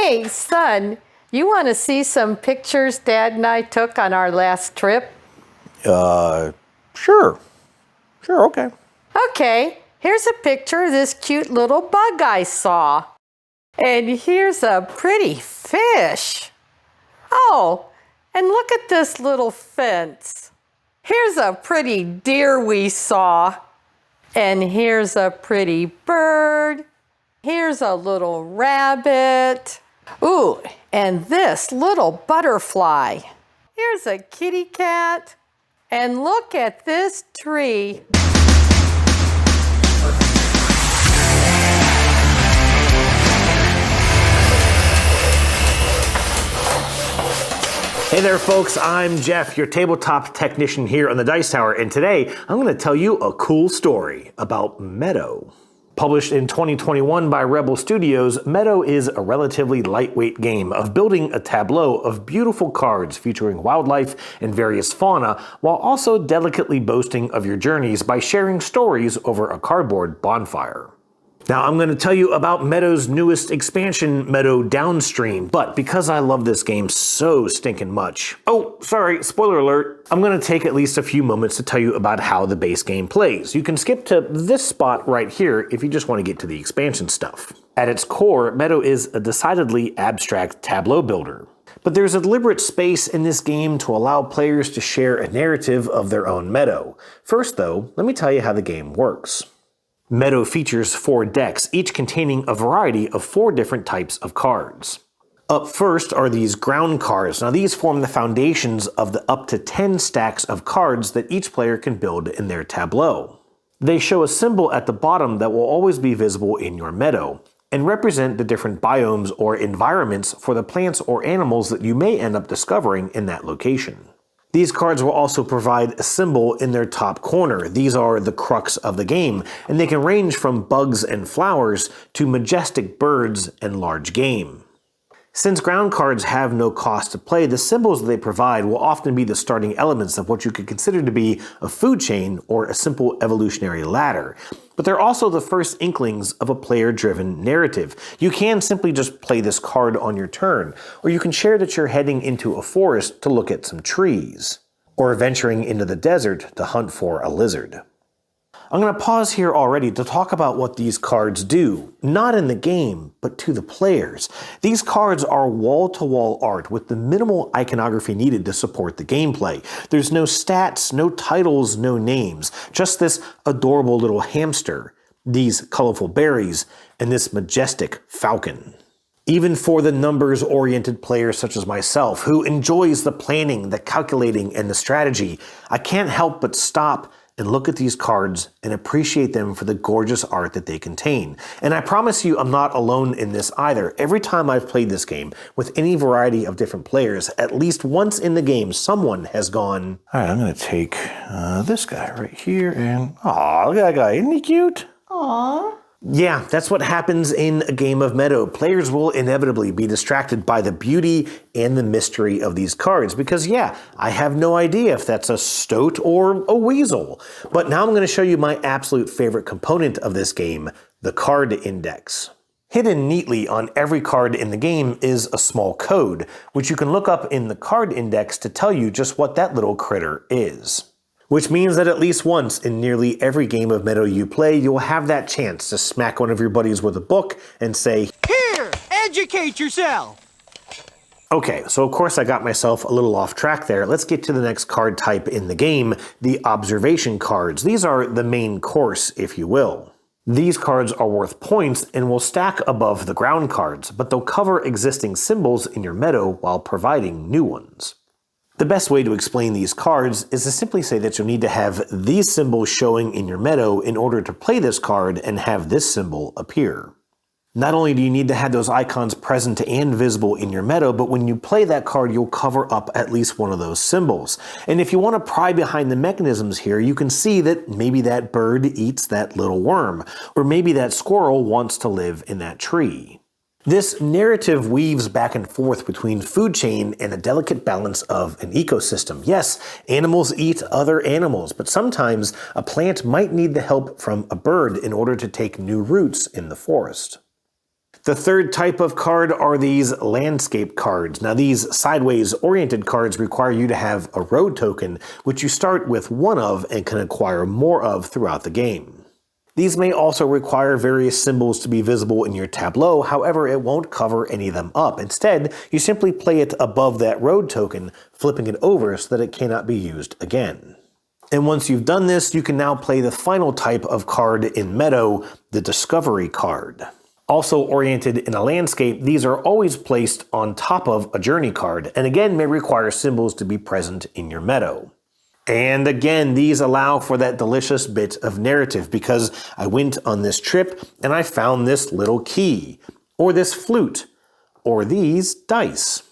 Hey, son, you want to see some pictures Dad and I took on our last trip? Sure. Sure, okay. Okay, here's a picture of this cute little bug I saw. And here's a pretty fish. Oh, and look at this little fence. Here's a pretty deer we saw. And here's a pretty bird. Here's a little rabbit. Ooh, and this little butterfly. Here's a kitty cat. And look at this tree. Hey there folks, I'm Jeff, your tabletop technician here on the Dice Tower, and today I'm going to tell you a cool story about Meadow. Published in 2021 by Rebel Studios, Meadow is a relatively lightweight game of building a tableau of beautiful cards featuring wildlife and various fauna, while also delicately boasting of your journeys by sharing stories over a cardboard bonfire. Now I'm going to tell you about Meadow's newest expansion, Meadow Downstream, but because I love this game so stinking much, oh sorry, spoiler alert, I'm going to take at least a few moments to tell you about how the base game plays. You can skip to this spot right here if you just want to get to the expansion stuff. At its core, Meadow is a decidedly abstract tableau builder. But there's a deliberate space in this game to allow players to share a narrative of their own Meadow. First though, let me tell you how the game works. Meadow features 4 decks, each containing a variety of 4 different types of cards. Up first are these ground cards. Now these form the foundations of the up to 10 stacks of cards that each player can build in their tableau. They show a symbol at the bottom that will always be visible in your Meadow, and represent the different biomes or environments for the plants or animals that you may end up discovering in that location. These cards will also provide a symbol in their top corner. These are the crux of the game, and they can range from bugs and flowers to majestic birds and large game. Since ground cards have no cost to play, the symbols they provide will often be the starting elements of what you could consider to be a food chain or a simple evolutionary ladder. But they're also the first inklings of a player-driven narrative. You can simply just play this card on your turn, or you can share that you're heading into a forest to look at some trees, or venturing into the desert to hunt for a lizard. I'm going to pause here already to talk about what these cards do, not in the game, but to the players. These cards are wall-to-wall art with the minimal iconography needed to support the gameplay. There's no stats, no titles, no names, just this adorable little hamster, these colorful berries, and this majestic falcon. Even for the numbers-oriented players such as myself, who enjoys the planning, the calculating, and the strategy, I can't help but stop and look at these cards and appreciate them for the gorgeous art that they contain. And I promise you I'm not alone in this either. Every time I've played this game with any variety of different players, at least once in the game, someone has gone, all right, I'm gonna take this guy right here and, aw, look at that guy, isn't he cute? Aw. Yeah, that's what happens in a game of Meadow. Players will inevitably be distracted by the beauty and the mystery of these cards because, yeah, I have no idea if that's a stoat or a weasel. But now I'm going to show you my absolute favorite component of this game, the card index. Hidden neatly on every card in the game is a small code, which you can look up in the card index to tell you just what that little critter is. Which means that at least once in nearly every game of Meadow you play, you'll have that chance to smack one of your buddies with a book and say, "Here, educate yourself!" Okay, so of course I got myself a little off track there. Let's get to the next card type in the game, the observation cards. These are the main course, if you will. These cards are worth points and will stack above the ground cards, but they'll cover existing symbols in your Meadow while providing new ones. The best way to explain these cards is to simply say that you'll need to have these symbols showing in your Meadow in order to play this card and have this symbol appear. Not only do you need to have those icons present and visible in your Meadow, but when you play that card, you'll cover up at least one of those symbols. And if you want to pry behind the mechanisms here, you can see that maybe that bird eats that little worm, or maybe that squirrel wants to live in that tree. This narrative weaves back and forth between food chain and a delicate balance of an ecosystem. Yes, animals eat other animals, but sometimes a plant might need the help from a bird in order to take new roots in the forest. The third type of card are these landscape cards. Now these sideways oriented cards require you to have a road token, which you start with one of and can acquire more of throughout the game. These may also require various symbols to be visible in your tableau, however it won't cover any of them up. Instead, you simply play it above that road token, flipping it over so that it cannot be used again. And once you've done this, you can now play the final type of card in Meadow, the Discovery card. Also oriented in a landscape, these are always placed on top of a journey card, and again may require symbols to be present in your meadow. And again, these allow for that delicious bit of narrative, because I went on this trip and I found this little key, or this flute, or these dice.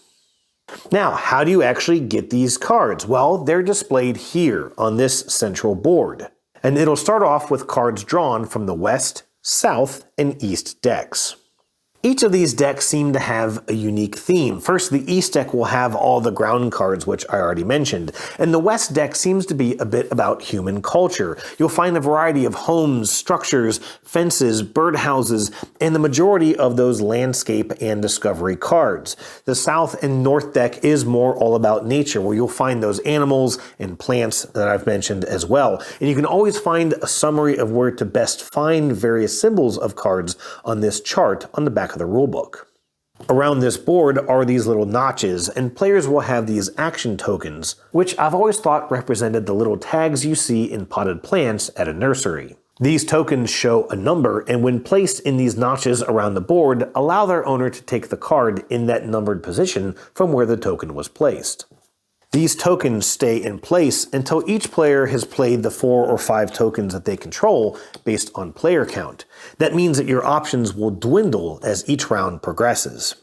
Now, how do you actually get these cards? Well, they're displayed here on this central board. And it'll start off with cards drawn from the west, south, and east decks. Each of these decks seem to have a unique theme. First, the East deck will have all the ground cards, which I already mentioned, and the West deck seems to be a bit about human culture. You'll find a variety of homes, structures, fences, birdhouses, and the majority of those landscape and discovery cards. The South and North deck is more all about nature, where you'll find those animals and plants that I've mentioned as well. And you can always find a summary of where to best find various symbols of cards on this chart on the back of the rulebook. Around this board are these little notches, and players will have these action tokens, which I've always thought represented the little tags you see in potted plants at a nursery. These tokens show a number, and when placed in these notches around the board, allow their owner to take the card in that numbered position from where the token was placed. These tokens stay in place until each player has played the 4 or 5 tokens that they control based on player count. That means that your options will dwindle as each round progresses.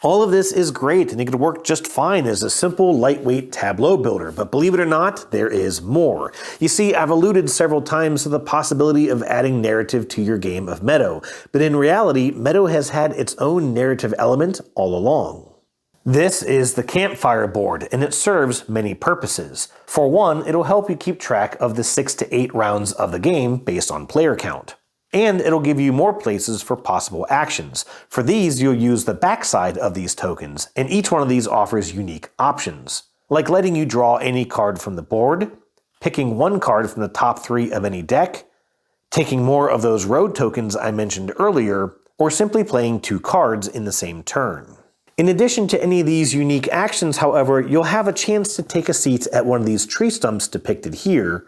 All of this is great and it could work just fine as a simple, lightweight tableau builder, but believe it or not, there is more. You see, I've alluded several times to the possibility of adding narrative to your game of Meadow, but in reality, Meadow has had its own narrative element all along. This is the campfire board, and it serves many purposes. For one, it'll help you keep track of the 6 to 8 rounds of the game based on player count. And it'll give you more places for possible actions. For these, you'll use the backside of these tokens, and each one of these offers unique options, like letting you draw any card from the board, picking one card from the top 3 of any deck, taking more of those road tokens I mentioned earlier, or simply playing 2 cards in the same turn. In addition to any of these unique actions, however, you'll have a chance to take a seat at one of these tree stumps depicted here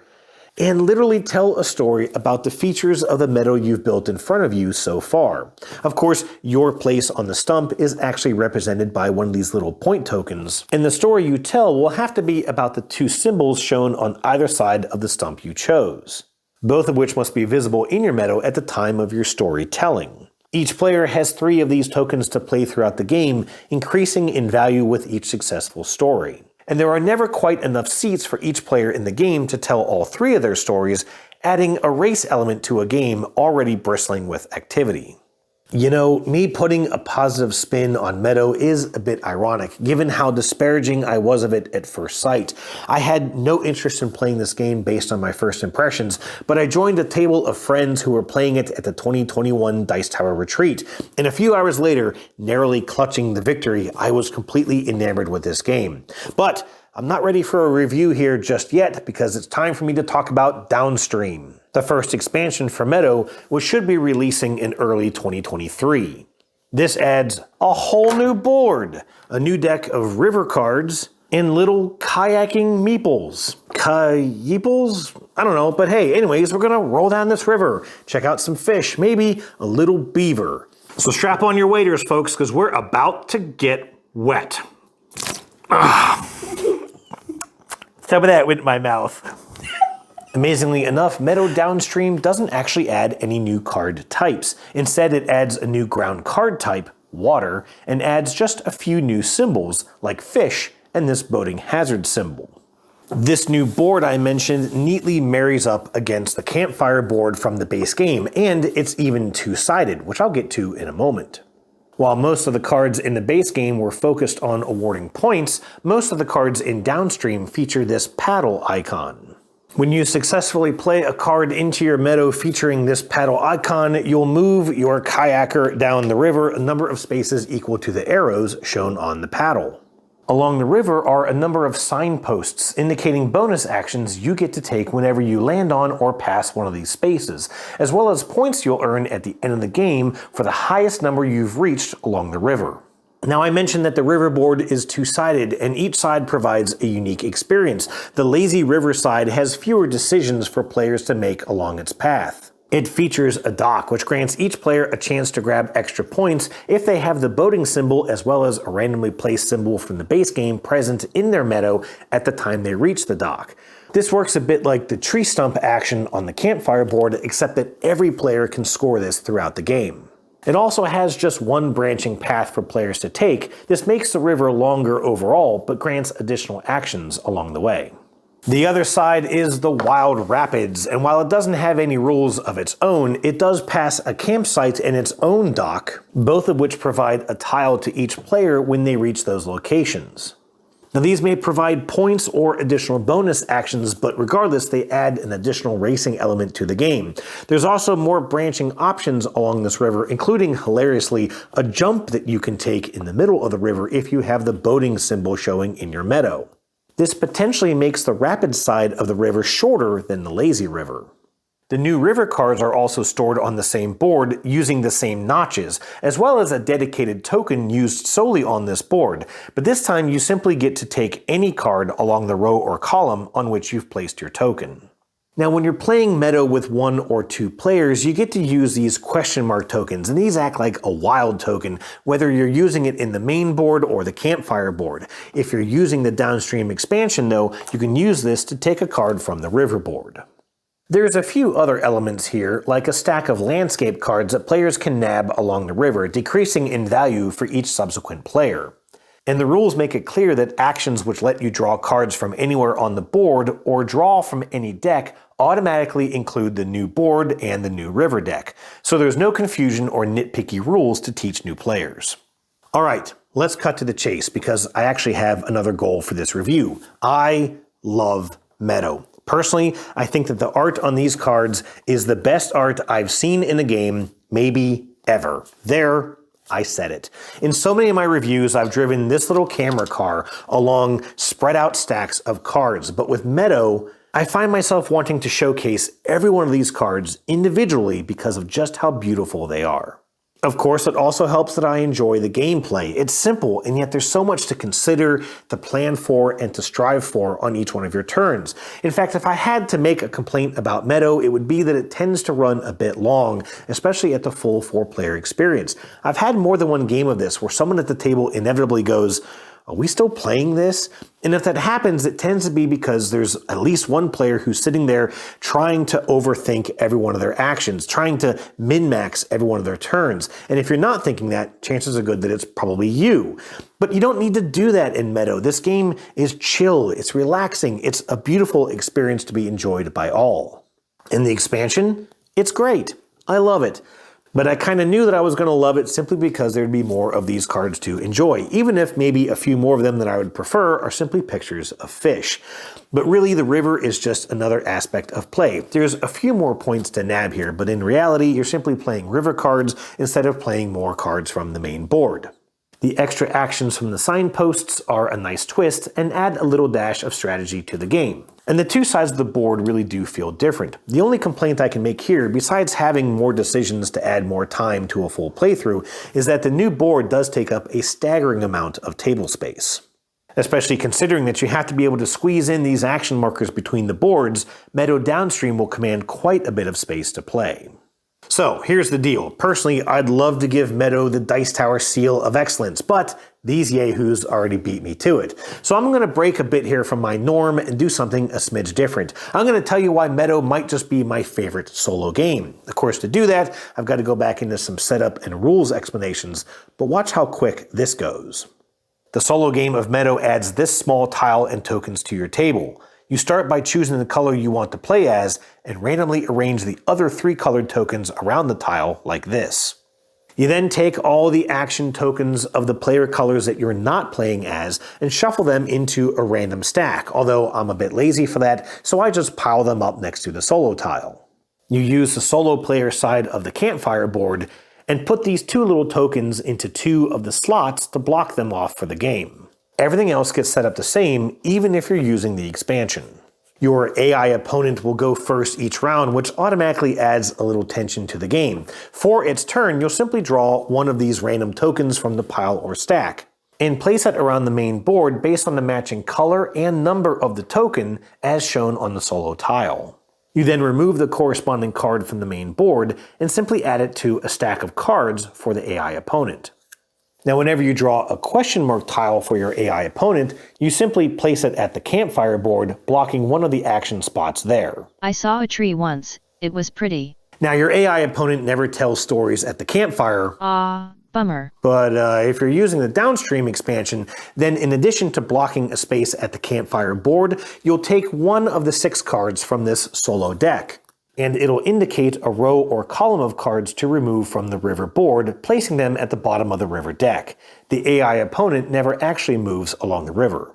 and literally tell a story about the features of the meadow you've built in front of you so far. Of course, your place on the stump is actually represented by one of these little point tokens, and the story you tell will have to be about the 2 symbols shown on either side of the stump you chose, both of which must be visible in your meadow at the time of your storytelling. Each player has 3 of these tokens to play throughout the game, increasing in value with each successful story. And there are never quite enough seats for each player in the game to tell all 3 of their stories, adding a race element to a game already bristling with activity. You know, me putting a positive spin on Meadow is a bit ironic, given how disparaging I was of it at first sight. I had no interest in playing this game based on my first impressions, but I joined a table of friends who were playing it at the 2021 Dice Tower Retreat, and a few hours later, narrowly clutching the victory, I was completely enamored with this game. But I'm not ready for a review here just yet, because it's time for me to talk about Downstream, the first expansion for Meadow, which should be releasing in early 2023. This adds a whole new board, a new deck of river cards, and little kayaking meeples. Kayeeples? I don't know, but hey, anyways, we're gonna roll down this river, check out some fish, maybe a little beaver. So strap on your waders, folks, because we're about to get wet. Some of that went in my mouth. Amazingly enough, Meadow Downstream doesn't actually add any new card types. Instead, it adds a new ground card type, water, and adds just a few new symbols, like fish and this boating hazard symbol. This new board I mentioned neatly marries up against the campfire board from the base game, and it's even 2-sided, which I'll get to in a moment. While most of the cards in the base game were focused on awarding points, most of the cards in Downstream feature this paddle icon. When you successfully play a card into your meadow featuring this paddle icon, you'll move your kayaker down the river a number of spaces equal to the arrows shown on the paddle. Along the river are a number of signposts indicating bonus actions you get to take whenever you land on or pass one of these spaces, as well as points you'll earn at the end of the game for the highest number you've reached along the river. Now, I mentioned that the riverboard is two-sided, and each side provides a unique experience. The lazy river side has fewer decisions for players to make along its path. It features a dock, which grants each player a chance to grab extra points if they have the boating symbol as well as a randomly placed symbol from the base game present in their meadow at the time they reach the dock. This works a bit like the tree stump action on the campfire board, except that every player can score this throughout the game. It also has just one branching path for players to take. This makes the river longer overall, but grants additional actions along the way. The other side is the Wild Rapids, and while it doesn't have any rules of its own, it does pass a campsite and its own dock, both of which provide a tile to each player when they reach those locations. Now, these may provide points or additional bonus actions, but regardless, they add an additional racing element to the game. There's also more branching options along this river, including, hilariously, a jump that you can take in the middle of the river if you have the boating symbol showing in your meadow. This potentially makes the rapid side of the river shorter than the lazy river. The new river cards are also stored on the same board using the same notches, as well as a dedicated token used solely on this board, but this time you simply get to take any card along the row or column on which you've placed your token. Now, when you're playing Meadow with 1 or 2 players, you get to use these question mark tokens, and these act like a wild token, whether you're using it in the main board or the campfire board. If you're using the Downstream expansion, though, you can use this to take a card from the river board. There's a few other elements here, like a stack of landscape cards that players can nab along the river, decreasing in value for each subsequent player. And the rules make it clear that actions which let you draw cards from anywhere on the board or draw from any deck automatically include the new board and the new river deck. So there's no confusion or nitpicky rules to teach new players. Alright, let's cut to the chase because I actually have another goal for this review. I love Meadow. Personally, I think that the art on these cards is the best art I've seen in a game, maybe ever. There, I said it. In so many of my reviews, I've driven this little camera car along spread out stacks of cards, but with Meadow, I find myself wanting to showcase every one of these cards individually because of just how beautiful they are. Of course, it also helps that I enjoy the gameplay. It's simple, and yet there's so much to consider, to plan for, and to strive for on each one of your turns. In fact, if I had to make a complaint about Meadow, it would be that it tends to run a bit long, especially at the full 4-player experience. I've had more than one game of this where someone at the table inevitably goes, "Are we still playing this?" And if that happens, it tends to be because there's at least one player who's sitting there trying to overthink every one of their actions, trying to min-max every one of their turns. And if you're not thinking that, chances are good that it's probably you. But you don't need to do that in Meadow. This game is chill, it's relaxing, it's a beautiful experience to be enjoyed by all. And the expansion? It's great. I love it. But I kind of knew that I was going to love it simply because there'd be more of these cards to enjoy, even if maybe a few more of them that I would prefer are simply pictures of fish. But really, the river is just another aspect of play. There's a few more points to nab here, but in reality, you're simply playing river cards instead of playing more cards from the main board. The extra actions from the signposts are a nice twist and add a little dash of strategy to the game. And the two sides of the board really do feel different. The only complaint I can make here, besides having more decisions to add more time to a full playthrough, is that the new board does take up a staggering amount of table space. Especially considering that you have to be able to squeeze in these action markers between the boards, Meadow Downstream will command quite a bit of space to play. So here's the deal. Personally, I'd love to give Meadow the Dice Tower seal of excellence, but these yahoos already beat me to it. So I'm going to break a bit here from my norm and do something a smidge different. I'm going to tell you why Meadow might just be my favorite solo game. Of course, to do that, I've got to go back into some setup and rules explanations, but watch how quick this goes. The solo game of Meadow adds this small tile and tokens to your table. You start by choosing the color you want to play as and randomly arrange the other 3 colored tokens around the tile like this. You then take all the action tokens of the player colors that you're not playing as and shuffle them into a random stack, although I'm a bit lazy for that, so I just pile them up next to the solo tile. You use the solo player side of the campfire board and put these 2 little tokens into 2 of the slots to block them off for the game. Everything else gets set up the same, even if you're using the expansion. Your AI opponent will go first each round, which automatically adds a little tension to the game. For its turn, you'll simply draw one of these random tokens from the pile or stack, and place it around the main board based on the matching color and number of the token as shown on the solo tile. You then remove the corresponding card from the main board and simply add it to a stack of cards for the AI opponent. Now, whenever you draw a question mark tile for your AI opponent, you simply place it at the campfire board, blocking one of the action spots there. I saw a tree once. It was pretty. Now, your AI opponent never tells stories at the campfire. Bummer. But if you're using the Downstream expansion, then in addition to blocking a space at the campfire board, you'll take one of the 6 cards from this solo deck, and it'll indicate a row or column of cards to remove from the river board, placing them at the bottom of the river deck. The AI opponent never actually moves along the river.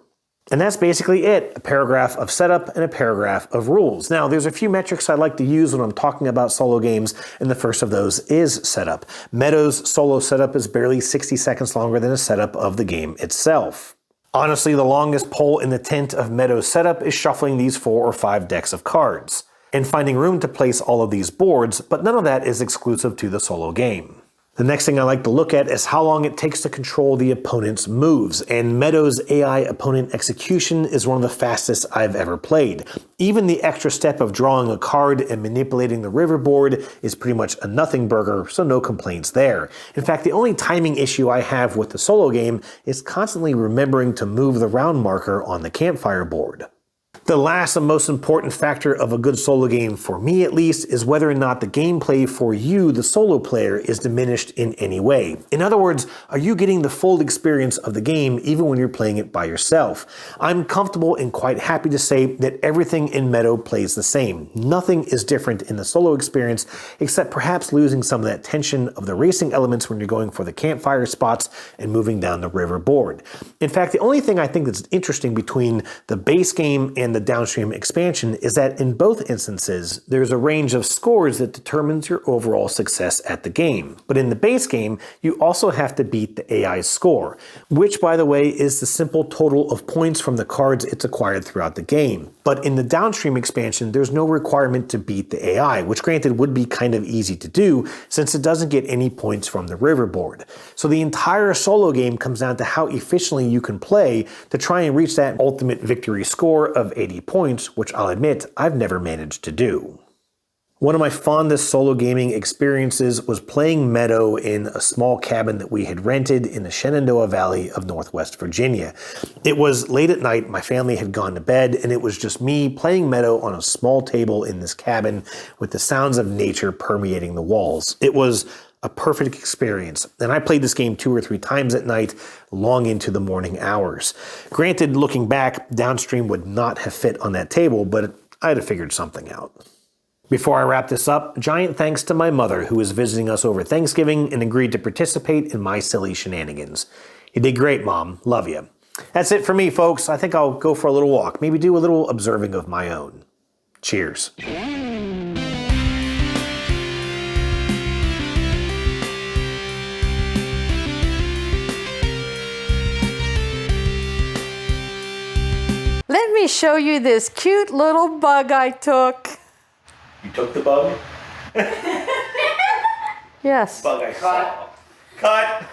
And that's basically it, a paragraph of setup and a paragraph of rules. Now, there's a few metrics I like to use when I'm talking about solo games, and the first of those is setup. Meadow's solo setup is barely 60 seconds longer than a setup of the game itself. Honestly, the longest pole in the tent of Meadow's setup is shuffling these 4 or 5 decks of cards, and finding room to place all of these boards, but none of that is exclusive to the solo game. The next thing I like to look at is how long it takes to control the opponent's moves, and Meadow's AI opponent execution is one of the fastest I've ever played. Even the extra step of drawing a card and manipulating the river board is pretty much a nothing burger, so no complaints there. In fact, the only timing issue I have with the solo game is constantly remembering to move the round marker on the campfire board. The last and most important factor of a good solo game, for me at least, is whether or not the gameplay for you, the solo player, is diminished in any way. In other words, are you getting the full experience of the game even when you're playing it by yourself? I'm comfortable and quite happy to say that everything in Meadow plays the same. Nothing is different in the solo experience, except perhaps losing some of that tension of the racing elements when you're going for the campfire spots and moving down the river board. In fact, the only thing I think that's interesting between the base game and the Downstream expansion is that in both instances, there's a range of scores that determines your overall success at the game. But in the base game, you also have to beat the AI's score, which, by the way, is the simple total of points from the cards it's acquired throughout the game. But in the Downstream expansion, there's no requirement to beat the AI, which granted would be kind of easy to do since it doesn't get any points from the river board. So the entire solo game comes down to how efficiently you can play to try and reach that ultimate victory score of 80 points, which I'll admit I've never managed to do. One of my fondest solo gaming experiences was playing Meadow in a small cabin that we had rented in the Shenandoah Valley of Northwest Virginia. It was late at night, my family had gone to bed, and it was just me playing Meadow on a small table in this cabin with the sounds of nature permeating the walls. It was a perfect experience, and I played this game 2 or 3 times at night, long into the morning hours. Granted, looking back, Downstream would not have fit on that table, but I'd have figured something out. Before I wrap this up, giant thanks to my mother, who was visiting us over Thanksgiving and agreed to participate in my silly shenanigans. You did great, Mom. Love you. That's it for me, folks. I think I'll go for a little walk, maybe do a little observing of my own. Cheers. Let me show you this cute little bug I took. You took the bug? Yes. Bug I saw. Cut!